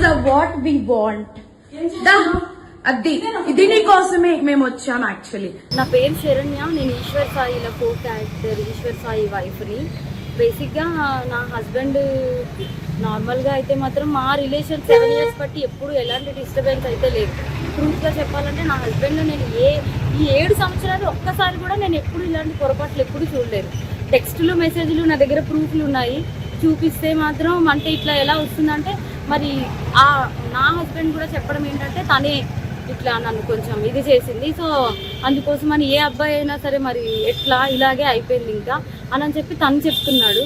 The what we want. అది దీని కోసమే మేము వచ్చాము యాక్చువల్లీ. నా పేరు శరణ్య, నేను ఈశ్వర్ సాయిలో కో క్యారెక్టర్ ఈశ్వర్ సాయి వైఫ్ని. బేసిక్గా నా హస్బెండ్ నార్మల్గా అయితే మాత్రం మా రిలేషన్ 7 years బట్టి ఎప్పుడు ఎలాంటి డిస్టర్బెన్స్ అయితే లేదు. ట్రూత్గా చెప్పాలంటే నా హస్బెండ్ నేను ఈ 7 సంవత్సరాలు ఒక్కసారి కూడా నేను ఎప్పుడు ఇలాంటి పొరపాట్లు ఎప్పుడు చూడలేదు. టెక్స్టులు మెసేజ్లు నా దగ్గర ప్రూఫ్లు ఉన్నాయి, చూపిస్తే మాత్రం అంటే ఇట్లా ఎలా వస్తుందంటే మరి నా హస్బెండ్ కూడా చెప్పడం ఏంటంటే తనే ఇట్లా నన్ను కొంచెం ఇది చేసింది, సో అందుకోసమని ఏ అబ్బాయి అయినా సరే మరి ఎట్లా ఇలాగే అయిపోయింది ఇంకా అని చెప్పి తను చెప్తున్నాడు.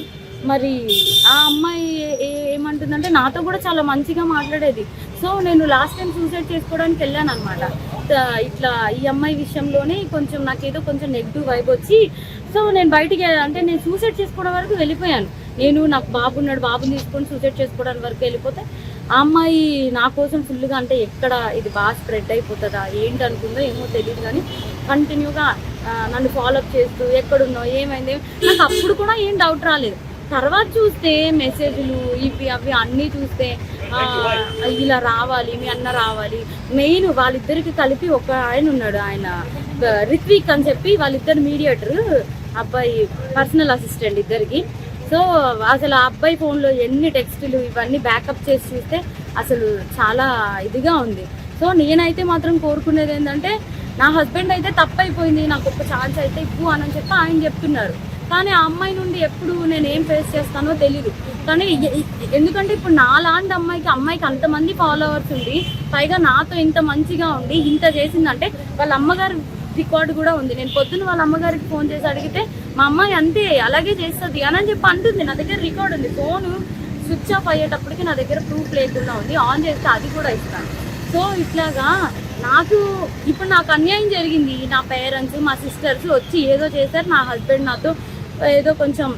మరి ఆ అమ్మాయి ఏమంటుందంటే నాతో కూడా చాలా మంచిగా మాట్లాడేది. సో నేను లాస్ట్ టైం సూసైడ్ చేసుకోవడానికి వెళ్ళాను అనమాట. ఇట్లా ఈ అమ్మాయి విషయంలోనే కొంచెం నాకేదో కొంచెం నెగిటివ్ వైబ్ వచ్చి సో నేను బయటికి అంటే నేను సూసైడ్ చేసుకోవడం వరకు వెళ్ళిపోయాను. నాకు బాబు ఉన్నాడు, బాబుని తీసుకొని సూసైడ్ చేసుకోవడానికి వరకు వెళ్ళిపోతే ఆ అమ్మాయి నా కోసం ఫుల్గా అంటే ఎక్కడ ఇది బాగా స్ప్రెడ్ అయిపోతుందా ఏంటి అనుకుందో ఏమో తెలియదు, కానీ కంటిన్యూగా నన్ను ఫాలోఅప్ చేస్తూ ఎక్కడున్నావు ఏమైంది నాకు అప్పుడు కూడా ఏం డౌట్ రాలేదు. తర్వాత చూస్తే మెసేజ్లు ఇవి అవి అన్నీ చూస్తే ఇలా రావాలి, మీ అన్న రావాలి. మెయిన్ వాళ్ళిద్దరికి కలిపి ఒక ఆయన ఉన్నాడు, ఆయన రిత్విక్ అని చెప్పి, వాళ్ళిద్దరు మీడియేటర్, అబ్బాయి పర్సనల్ అసిస్టెంట్ ఇద్దరికి. సో అసలు ఆ అబ్బాయి ఫోన్లో ఎన్ని టెక్స్టులు ఇవన్నీ బ్యాకప్ చేసి చూస్తే అసలు చాలా ఇదిగా ఉంది. సో నేనైతే మాత్రం కోరుకునేది ఏంటంటే నా హస్బెండ్ అయితే తప్పైపోయింది, నాకు ఒక ఛాన్స్ అయితే ఇవ్వు అని చెప్పి ఆయన చెప్తున్నారు. కానీ ఆ అమ్మాయి నుండి ఎప్పుడు నేను ఏం ఫేస్ చేస్తానో తెలీదు. కానీ ఎందుకంటే ఇప్పుడు నా లాంటి అమ్మాయికి అంతమంది ఫాలోవర్స్ ఉండి పైగా నాతో ఇంత మంచిగా ఉండి ఇంత చేసిందంటే వాళ్ళ అమ్మగారు రికార్డు కూడా ఉంది. నేను పొద్దున్న వాళ్ళ అమ్మగారికి ఫోన్ చేసి అడిగితే మా అమ్మాయి అంతే అలాగే చేస్తుంది అని చెప్పి అంటుంది. నా దగ్గర రికార్డు ఉంది, ఫోను స్విచ్ ఆఫ్ అయ్యేటప్పటికి నా దగ్గర ప్రూఫ్ లేకుండా ఉంది, ఆన్ చేస్తే అది కూడా ఇస్తాను. సో ఇట్లాగా ఇప్పుడు నాకు అన్యాయం జరిగింది. నా పేరెంట్స్ మా సిస్టర్స్ వచ్చి ఏదో చేశారు, నా హస్బెండ్ నాతో ఏదో కొంచెం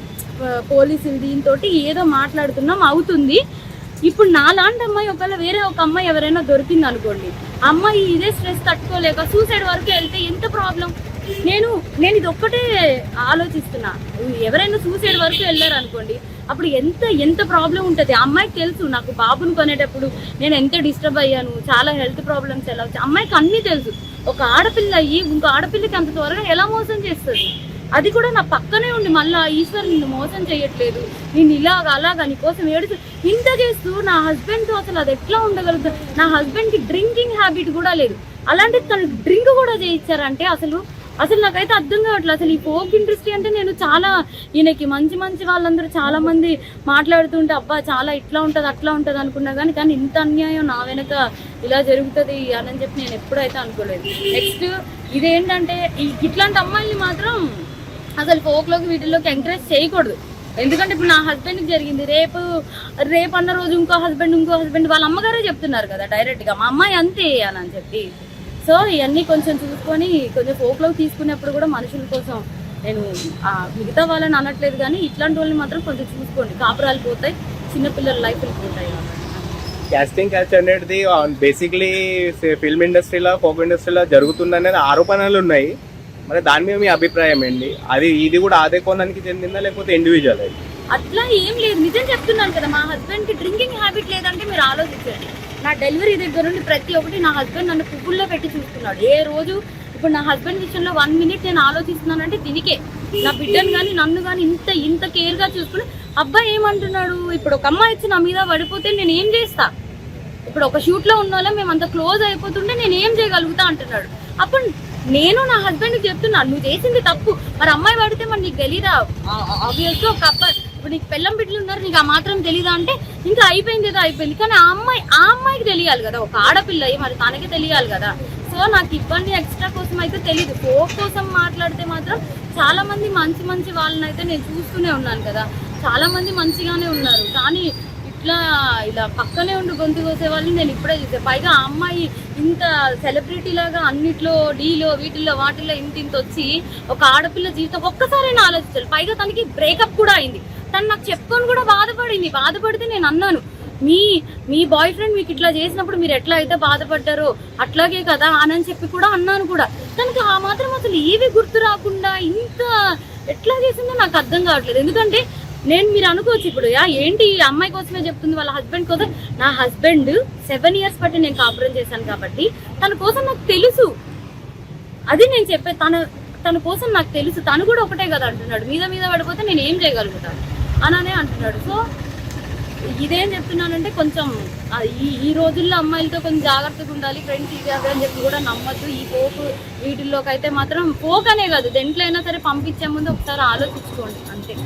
పోలీసులు దీంతో ఏదో మాట్లాడుతున్నాం అవుతుంది. ఇప్పుడు నా లాంటి అమ్మాయి ఒకవేళ వేరే ఒక అమ్మాయి ఎవరైనా దొరికింది అనుకోండి, అమ్మాయి ఇదే స్ట్రెస్ తట్టుకోలేక సూసైడ్ వరకు వెళ్తే ఎంత ప్రాబ్లం. నేను ఇది ఒక్కటే ఆలోచిస్తున్నా, ఎవరైనా సూసైడ్ వరకు వెళ్ళారు అనుకోండి అప్పుడు ఎంత ప్రాబ్లం ఉంటుంది. అమ్మాయికి తెలుసు నాకు బాబుని కొనేటప్పుడు నేను ఎంత డిస్టర్బ్ అయ్యాను, చాలా హెల్త్ ప్రాబ్లమ్స్ ఎలా వచ్చాయి అమ్మాయికి అన్నీ తెలుసు. ఒక ఆడపిల్ల అయ్యి ఇంకో ఆడపిల్లకి అంత త్వరగా ఎలా మోసం చేస్తుంది. అది కూడా నా పక్కనే ఉండి మళ్ళీ ఈశ్వర్ నిన్ను మోసం చేయట్లేదు, నేను అలాగా నీకోసం ఏడుచు ఇంత చేస్తూ నా హస్బెండ్తో అసలు అది ఎట్లా ఉండగలుగుతుంది. నా హస్బెండ్కి డ్రింకింగ్ హ్యాబిట్ కూడా లేదు, అలాంటిది తనకి డ్రింక్ కూడా చేయించారంటే అసలు నాకైతే అర్థం కావట్లేదు. అసలు ఈ ఫోక్ ఇండస్ట్రీ అంటే నేను చాలా ఈయనకి మంచి వాళ్ళందరూ చాలా మంది మాట్లాడుతుంటే అబ్బా చాలా ఇట్లా ఉంటుంది అట్లా ఉంటుంది అనుకున్నా కానీ ఇంత అన్యాయం నా వెనక ఇలా జరుగుతుంది అని చెప్పి నేను ఎప్పుడైతే అనుకోలేదు. నెక్స్ట్ ఇదేంటంటే ఇట్లాంటి అమ్మాయిని మాత్రం అసలు ఫోక్లోకి వీటిల్లోకి ఎంకరేజ్ చేయకూడదు. ఎందుకంటే ఇప్పుడు నా హస్బెండ్కి జరిగింది, రేపు అన్న రోజు ఇంకో హస్బెండ్ వాళ్ళ అమ్మగారే చెప్తున్నారు కదా డైరెక్ట్గా మా అమ్మాయి అంతే అని చెప్పి. సో ఇవన్నీ కొంచెం చూసుకొని కొంచెం ఫోక్లోకి తీసుకునేప్పుడు కూడా మనుషుల కోసం నేను మిగతా వాళ్ళని అనట్లేదు, కానీ ఇట్లాంటి వాళ్ళని మాత్రం కొంచెం చూసుకోండి, కాపురాలు పోతాయి, చిన్నపిల్లల లైఫ్లు పోతాయి. క్యాస్టింగ్ క్యాచ్ అనేది బేసిక్లీ ఫిల్మ్ ఇండస్ట్రీలో ఫోక్ ఇండస్ట్రీలో జరుగుతుందనేది ఆరోపణలు ఉన్నాయి. మరి దాని మీద మీ అభిప్రాయం ఏంటి? ఇది కూడా అదే కోణానికి చెందిందా లేకపోతే ఇండివిజువల్? అట్లా ఏం లేదు, నిజం చెప్తున్నాను కదా. మా హస్బెండ్కి డ్రింకింగ్ హ్యాబిట్ లేదంటే మీరు ఆలోచించండి. నా డెలివరీ దగ్గర నుండి ప్రతి ఒక్కటి నా హస్బెండ్ నన్ను పువ్వుల్లో పెట్టి చూసుకున్నాడు. ఏ రోజు ఇప్పుడు నా హస్బెండ్ విషయంలో 1 minute నేను ఆలోచిస్తున్నానంటే దీనికే, నా బిడ్డను కానీ నన్ను కానీ ఇంత కేర్గా చూసుకుని. అబ్బాయి ఏమంటున్నాడు, ఇప్పుడు ఒక అమ్మాయి వచ్చి నా మీద పడిపోతే నేను ఏం చేస్తా, ఇప్పుడు ఒక షూట్లో ఉన్న వాళ్ళం మేము అంత క్లోజ్ అయిపోతుంటే నేను ఏం చేయగలుగుతా అంటున్నాడు. అప్పుడు నేను నా హస్బెండ్కి చెప్తున్నాను నువ్వు చేసింది తప్పు, మరి అమ్మాయి పడితే మరి నీకు తెలీదా, ఆబ్వియస్గా ఒక అబ్బాయి ఇప్పుడు నీకు పెళ్ళం బిడ్డలు ఉన్నారు నీకు ఆ మాత్రం తెలీదా అంటే ఇంకా అయిపోయింది ఏదో అయిపోయింది. కానీ ఆ అమ్మాయికి తెలియాలి కదా, ఒక ఆడపిల్ల మరి తనకి తెలియాలి కదా. సో నాకు ఇబ్బంది ఎక్స్ట్రా కోసం అయితే తెలీదు. ఫోక్ కోసం మాట్లాడితే మాత్రం చాలా మంది మంచి వాళ్ళని అయితే నేను చూస్తూనే ఉన్నాను కదా, చాలా మంది మంచిగానే ఉన్నారు. కానీ ఇలా పక్కనే ఉండి గొంతు కోసే వాళ్ళని నేను ఇప్పుడే చూసాను. పైగా ఆ అమ్మాయి ఇంత సెలబ్రిటీ లాగా అన్నిట్లో డీలో వీటిల్లో వాటిల్లో ఇంత వచ్చి ఒక ఆడపిల్ల జీవితం ఒక్కసారైనా ఆలోచించాలి. పైగా తనకి బ్రేకప్ కూడా అయింది, తను నాకు చెప్పుకొని కూడా బాధపడితే నేను అన్నాను మీ బాయ్ ఫ్రెండ్ మీకు ఇట్లా చేసినప్పుడు మీరు ఎట్లా అయితే బాధపడ్డారో అట్లాగే కదా అని చెప్పి కూడా అన్నాను కూడా. తనకి ఆ మాత్రం అసలు ఏవి గుర్తు రాకుండా ఇంత ఎట్లా చేసిందో నాకు అర్థం కావట్లేదు. ఎందుకంటే నేను మీరు అనుకోవచ్చు ఇప్పుడు ఏంటి ఈ అమ్మాయి కోసమే చెప్తుంది వాళ్ళ హస్బెండ్ కోసం. నా హస్బెండ్ 7 years బట్టి నేను కాపురం చేశాను కాబట్టి తన కోసం నాకు తెలుసు. అది నేను చెప్పే తన కోసం నాకు తెలుసు. తను కూడా ఒకటే కదా అంటున్నాడు, మీద పడిపోతే నేను ఏం చేయగలుగుతాను అననే అంటున్నాడు. సో ఇదేం చెప్తున్నానంటే కొంచెం ఈ రోజుల్లో అమ్మాయిలతో కొంచెం జాగ్రత్తగా ఉండాలి ఫ్రెండ్స్ ఇది అవి అని చెప్పి కూడా నమ్మద్దు. ఈ పోకు వీటిల్లోకి అయితే మాత్రం పోకనే కాదు, దేంట్లో అయినా సరే పంపించే ముందు ఒకసారి ఆలోచించుకోండి అంతే.